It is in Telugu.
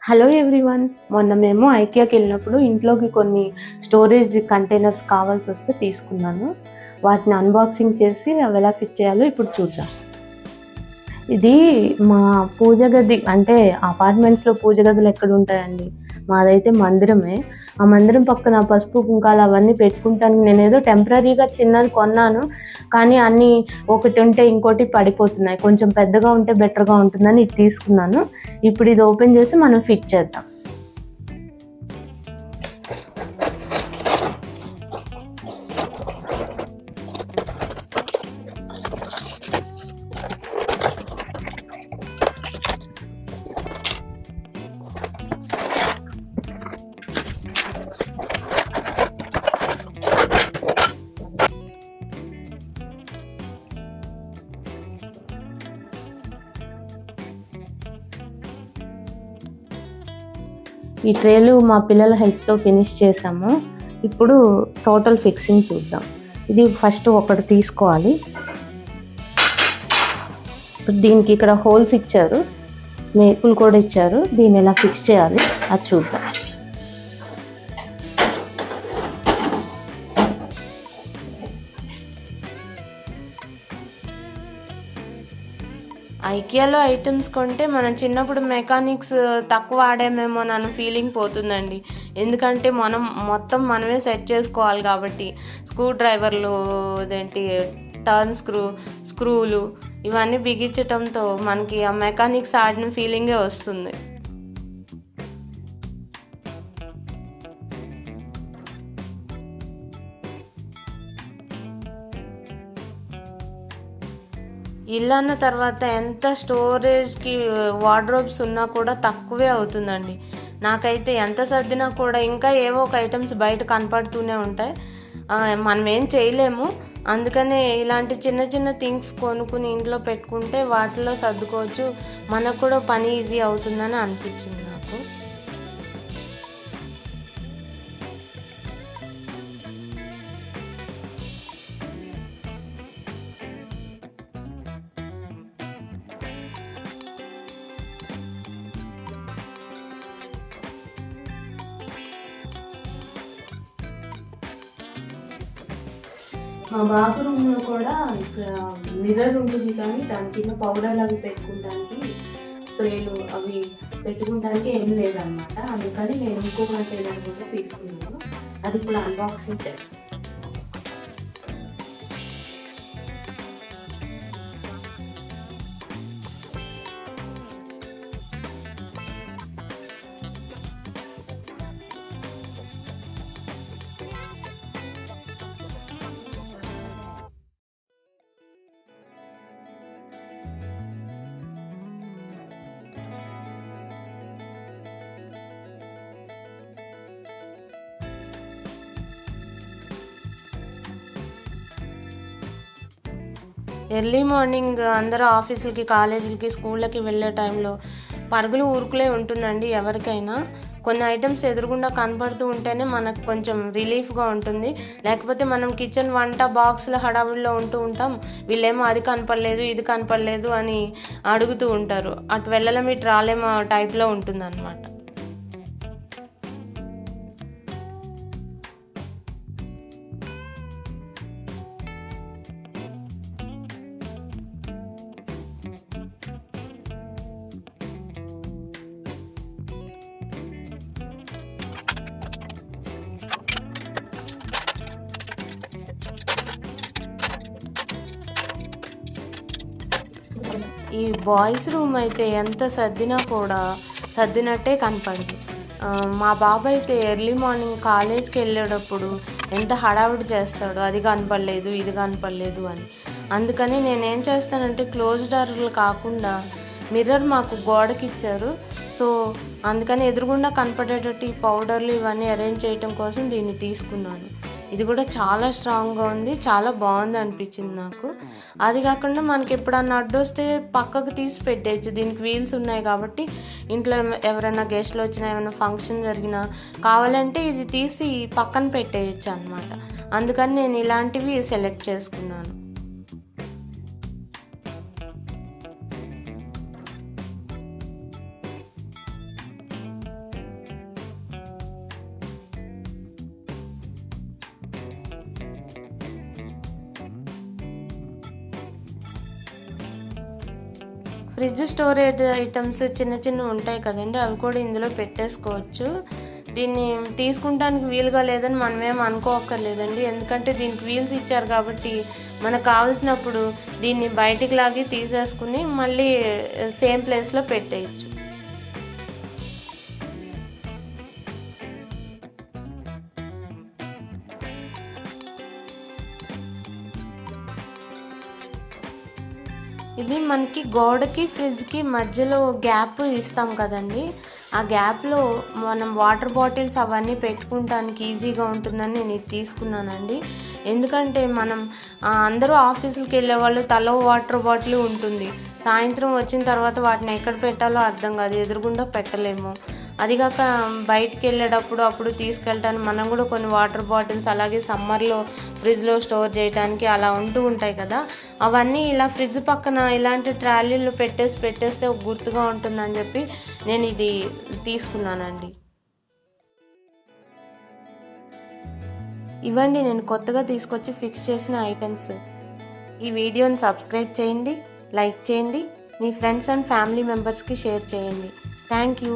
Hello everyone. మొన్న మేము ఐకియాకి వెళ్ళినప్పుడు ఇంట్లోకి కొన్ని స్టోరేజ్ కంటైనర్స్ కావాల్సి వస్తే తీసుకున్నాను. వాటిని అన్బాక్సింగ్ చేసి అవి ఎలా ఫిట్ చేయాలో ఇప్పుడు చూద్దాం. ఇది మా పూజ గది, అంటే అపార్ట్మెంట్స్లో పూజ గదులు ఎక్కడ ఉంటాయండి, మాదైతే మందిరమే. ఆ మందిరం పక్కన పసుపు కుంకాలు అవన్నీ పెట్టుకుంటానికి నేనేదో టెంపరీగా చిన్నది కొన్నాను, కానీ అన్నీ ఒకటి ఉంటే ఇంకోటి పడిపోతున్నాయి. కొంచెం పెద్దగా ఉంటే బెటర్గా ఉంటుందని ఇది తీసుకున్నాను. ఇప్పుడు ఇది ఓపెన్ చేసి మనం ఫిట్ చేద్దాం. ఈ ట్రేలు మా పిల్లల హెల్ప్తో ఫినిష్ చేసాము. ఇప్పుడు టోటల్ ఫిక్సింగ్ చూద్దాం. ఇది ఫస్ట్ ఒకటి తీసుకోవాలి. దీనికి ఇక్కడ హోల్స్ ఇచ్చారు, మేకులు కూడా ఇచ్చారు. దీన్ని ఎలా ఫిక్స్ చేయాలి అది చూద్దాం. ఐకియాలో ఐటమ్స్ కొంటే మనం చిన్నప్పుడు మెకానిక్స్ తక్కువ వాడామేమో నన్ను ఫీలింగ్ పోతుందండి. ఎందుకంటే మనం మొత్తం మనమే సెట్ చేసుకోవాలి కాబట్టి స్క్రూ డ్రైవర్లు, అదేంటి టర్న్ స్క్రూలు ఇవన్నీ బిగించటంతో మనకి ఆ మెకానిక్స్ ఆడిన ఫీలింగే వస్తుంది. ఇల్లు అన్న తర్వాత ఎంత స్టోరేజ్కి వార్డ్రోబ్స్ ఉన్నా కూడా తక్కువే అవుతుందండి. నాకైతే ఎంత సర్దినా కూడా ఇంకా ఏవో ఒక ఐటమ్స్ బయట కనపడుతూనే ఉంటాయి. మనం ఏం చేయలేము. అందుకనే ఇలాంటి చిన్న చిన్న థింగ్స్ కొనుక్కుని ఇంట్లో పెట్టుకుంటే వాటిలో సర్దుకోవచ్చు, మనకు కూడా పని ఈజీ అవుతుందని అనిపించింది నాకు. మా బాబు రూమ్లో కూడా ఇక్కడ మిర్రర్ ఉంటుంది, కానీ దాని కింద పౌడర్లు అవి పెట్టుకోవడానికి, స్ప్రేలు అవి పెట్టుకోవడానికి ఏం లేదన్నమాట. అందుకని నేను ఇంకో కంటైనర్ కూడా తీసుకున్నాను. అది ఇప్పుడు అన్బాక్సింగ్ చేస్తాను. ఎర్లీ మార్నింగ్ అందరూ ఆఫీసులకి, కాలేజీలకి, స్కూళ్ళకి వెళ్ళే టైంలో పరుగులు ఊరుకులే ఉంటుందండి ఎవరికైనా. కొన్ని ఐటమ్స్ ఎదురుగుండా కనపడుతూ ఉంటేనే మనకు కొంచెం రిలీఫ్గా ఉంటుంది. లేకపోతే మనం కిచెన్ వంట బాక్స్ల హడావుడిలో ఉంటూ ఉంటాం, వీళ్ళేమో అది కనపడలేదు ఇది కనపడలేదు అని అడుగుతూ ఉంటారు. అటు వెళ్ళలేము ఇటు రాలేమో టైప్లో ఉంటుంది అన్నమాట. ఈ బాయ్స్ రూమ్ అయితే ఎంత సర్దినా కూడా సర్దినట్టే కనపడదు. మా బాబు అయితే ఎర్లీ మార్నింగ్ కాలేజ్కి వెళ్ళేటప్పుడు ఎంత హడావుడి చేస్తాడో, అది కనపడలేదు ఇది కనపడలేదు అని. అందుకని నేనేం చేస్తానంటే క్లోజ్ డోర్లు కాకుండా మిర్రర్ మాకు గోడకి ఇచ్చారు. సో అందుకని ఎదురుగుండా కనపడేటట్టు ఈ పౌడర్లు ఇవన్నీ అరేంజ్ చేయటం కోసం దీన్ని తీసుకున్నాను. ఇది కూడా చాలా స్ట్రాంగ్గా ఉంది, చాలా బాగుంది అనిపించింది నాకు. అది కాకుండా మనకి ఎప్పుడన్నా అడ్డొస్తే పక్కకు తీసి పెట్టేయచ్చు. దీనికి వీల్స్ ఉన్నాయి కాబట్టి ఇంట్లో ఎవరైనా గెస్ట్లు వచ్చినా, ఏమైనా ఫంక్షన్ జరిగినా కావాలంటే ఇది తీసి పక్కన పెట్టేయచ్చు అన్నమాట. అందుకని నేను ఇలాంటివి సెలెక్ట్ చేసుకున్నాను. ఫ్రిడ్జ్ స్టోరేజ్ ఐటమ్స్ చిన్న చిన్నవి ఉంటాయి కదండి, అవి కూడా ఇందులో పెట్టేసుకోవచ్చు. దీన్ని తీసుకుంటానికి వీలుగా లేదని మనమేం అనుకోక్కర్లేదండి, ఎందుకంటే దీనికి వీల్స్ ఇచ్చారు కాబట్టి మనకు కావాల్సినప్పుడు దీన్ని బయటికి లాగి తీసేసుకుని మళ్ళీ సేమ్ ప్లేస్లో పెట్టేయచ్చు. ఇది మనకి గోడకి ఫ్రిడ్జ్కి మధ్యలో గ్యాప్ ఇస్తాం కదండి, ఆ గ్యాప్లో మనం వాటర్ బాటిల్స్ అవన్నీ పెట్టుకుంటానికి ఈజీగా ఉంటుందని నేను ఇది తీసుకున్నానండి. ఎందుకంటే మనం అందరూ ఆఫీసులకు వెళ్ళే వాళ్ళు తలో వాటర్ బాటిల్ ఉంటుంది, సాయంత్రం వచ్చిన తర్వాత వాటిని ఎక్కడ పెట్టాలో అర్థం కాదు, ఎదురుగుండా పెట్టలేము. అదిగాక బయటికి వెళ్ళేటప్పుడు అప్పుడు తీసుకెళ్ళటానికి మనం కూడా కొన్ని వాటర్ బాటిల్స్ అలాగే సమ్మర్లో ఫ్రిడ్జ్లో స్టోర్ చేయడానికి అలా ఉంటూ ఉంటాయి కదా, అవన్నీ ఇలా ఫ్రిడ్జ్ పక్కన ఇలాంటి ట్రాలీలో పెట్టేస్తే ఒక గుర్తుగా ఉంటుందని చెప్పి నేను ఇది తీసుకున్నానండి. ఇవ్వండి నేను కొత్తగా తీసుకొచ్చి ఫిక్స్ చేసిన ఐటమ్స్. ఈ వీడియోని సబ్స్క్రైబ్ చేయండి, లైక్ చేయండి, మీ ఫ్రెండ్స్ అండ్ ఫ్యామిలీ మెంబర్స్కి షేర్ చేయండి. Thank you.